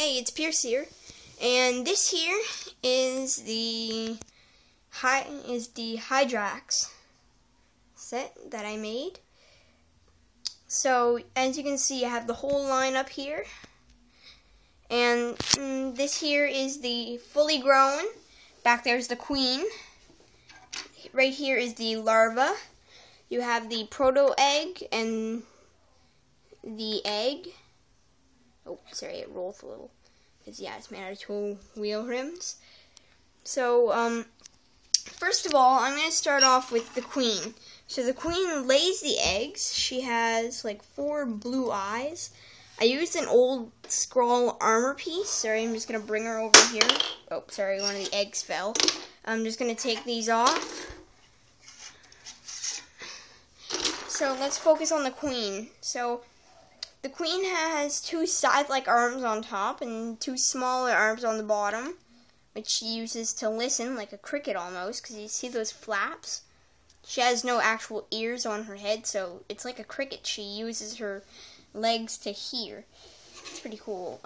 Hey, it's Pierce here, and this here is the hydrax set that I made. So as you can see, I have the whole line up here, and this here is the fully grown. Back there's the queen. Right here is the larva. You have the proto egg and the egg. Oh, sorry, it rolls a little. Because, yeah, it's made out of 2 wheel rims. So, first of all, I'm going to start off with the queen. So the queen lays the eggs. She has, like, 4 blue eyes. I used an old scroll armor piece. Sorry, I'm just going to bring her over here. Oh, sorry, one of the eggs fell. I'm just going to take these off. So, let's focus on the queen. So, the queen has 2 scythe-like arms on top and 2 smaller arms on the bottom, which she uses to listen, like a cricket almost, because you see those flaps? She has no actual ears on her head, so it's like a cricket. She uses her legs to hear. It's pretty cool.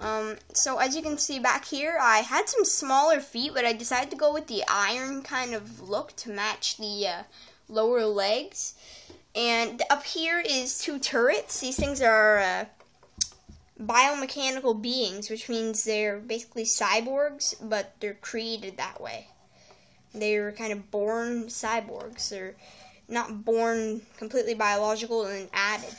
So as you can see back here, I had some smaller feet, but I decided to go with the iron kind of look to match the lower legs. And up here is 2 turrets. These things are biomechanical beings, which means they're basically cyborgs, but they're created that way. They're kind of born cyborgs. They're not born completely biological and added.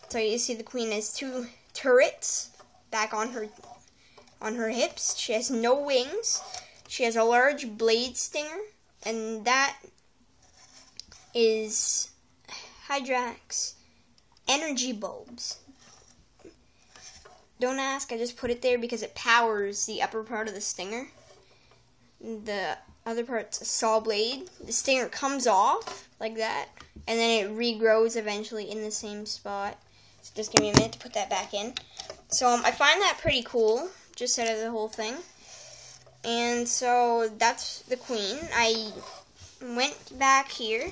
So you see the queen has 2 turrets back on her hips. She has no wings. She has a large blade stinger, and that is hydrax energy bulbs. Don't ask, I just put it there because it powers the upper part of the stinger. The other part's a saw blade. The stinger comes off like that, and then it regrows eventually in the same spot. So just give me a minute to put that back in. So I find that pretty cool, just out of the whole thing. And so that's the queen. I went back here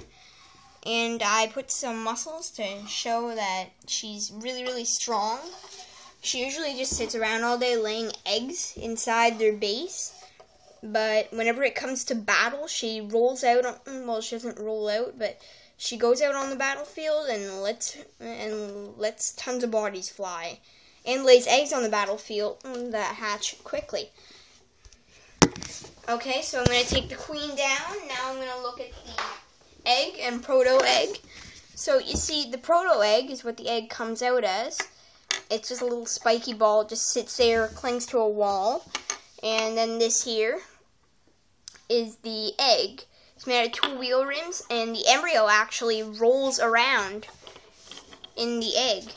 and I put some muscles to show that she's really, really strong. She usually just sits around all day laying eggs inside their base. But whenever it comes to battle, she rolls out. Well, she doesn't roll out, but she goes out on the battlefield and lets tons of bodies fly. And lays eggs on the battlefield that hatch quickly. Okay, so I'm going to take the queen down. Now I'm going to look at the egg and proto egg. So you see, the proto egg is what the egg comes out as. It's just a little spiky ball, just sits there, clings to a wall. And then this here is the egg. It's made out of 2 wheel rims, and the embryo actually rolls around in the egg.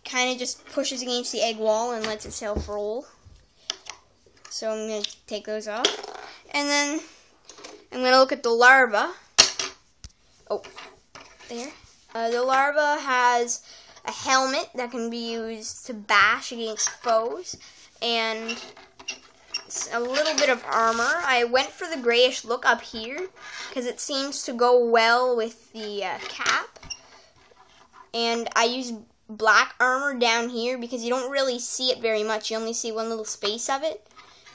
Kind of just pushes against the egg wall and lets itself roll. So I'm going to take those off. And then I'm going to look at the larva. Oh, there. The larva has a helmet that can be used to bash against foes, and a little bit of armor. I went for the grayish look up here, because it seems to go well with the cap. And I used black armor down here, because you don't really see it very much. You only see one little space of it.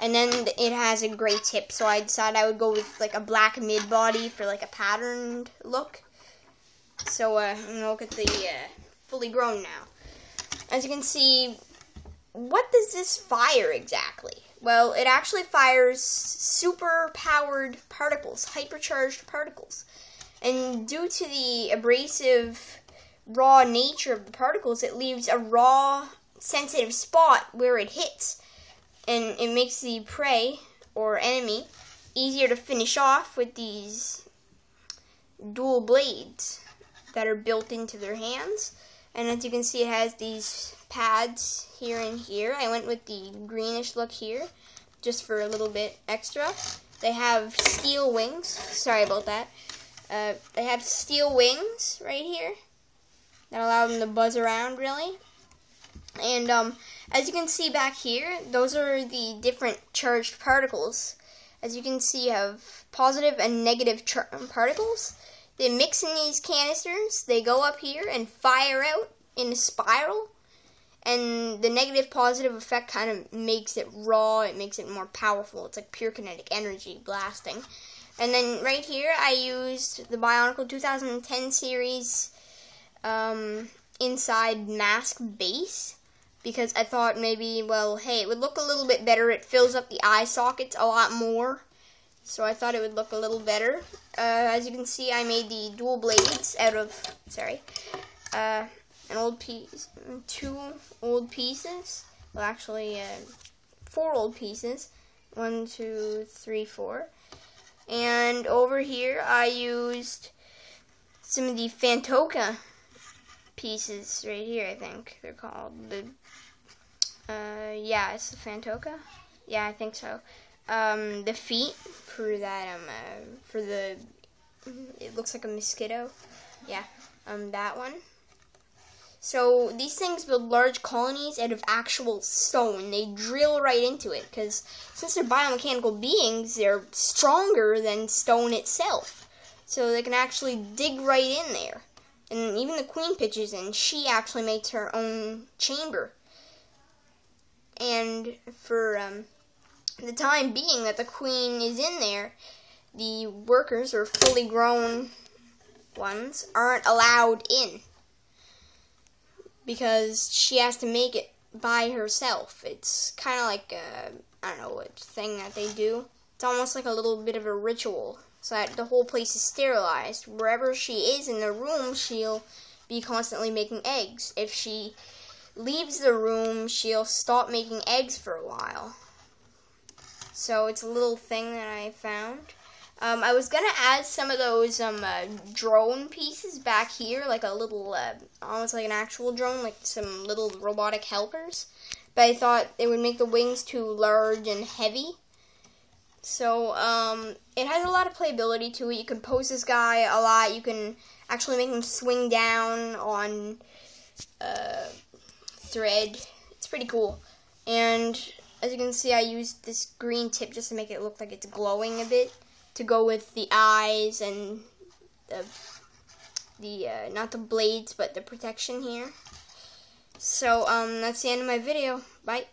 And then it has a gray tip, so I decided I would go with like a black mid-body for like a patterned look. So I'm going to look at the fully grown now. As you can see, what does this fire exactly? Well, it actually fires super-powered particles, hypercharged particles. And due to the abrasive, raw nature of the particles, it leaves a raw, sensitive spot where it hits. And it makes the prey, or enemy, easier to finish off with these dual blades that are built into their hands. And as you can see, it has these pads here and here. I went with the greenish look here, just for a little bit extra. They have steel wings. Sorry about that. They have steel wings right here that allow them to buzz around, really. And as you can see back here, those are the different charged particles. As you can see, you have positive and negative particles. They mix in these canisters, they go up here and fire out in a spiral, And the negative positive effect kind of makes it raw, it makes it more powerful. It's like pure kinetic energy blasting. And then right here I used the Bionicle 2010 series inside mask base, because I thought maybe, well, hey, it would look a little bit better. It fills up the eye sockets a lot more, so I thought it would look a little better. As you can see, I made the dual blades out of, an old piece, 2 old pieces, well actually 4 old pieces, 1, 2, 3, 4, and over here I used some of the Fantoka pieces right here. I think they're called the yeah, it's the Fantoka, yeah, I think so. The feet for that for the, it looks like a mosquito, yeah, that one. So these things build large colonies out of actual stone. They drill right into it, because since they're biomechanical beings, they're stronger than stone itself. So they can actually dig right in there. And even the queen pitches in. She actually makes her own chamber. And for the time being that the queen is in there, the workers, or fully grown ones, aren't allowed in, because she has to make it by herself. It's kind of like I don't know what thing that they do. It's almost like a little bit of a ritual, so that the whole place is sterilized. Wherever she is in the room, she'll be constantly making eggs. If she leaves the room, she'll stop making eggs for a while. So it's a little thing that I found. I was going to add some of those drone pieces back here, like a little, almost like an actual drone, like some little robotic helpers. But I thought it would make the wings too large and heavy. So it has a lot of playability to it. You can pose this guy a lot. You can actually make him swing down on thread. It's pretty cool. And as you can see, I used this green tip just to make it look like it's glowing a bit, to go with the eyes and the not the blades, but the protection here. So that's the end of my video. Bye.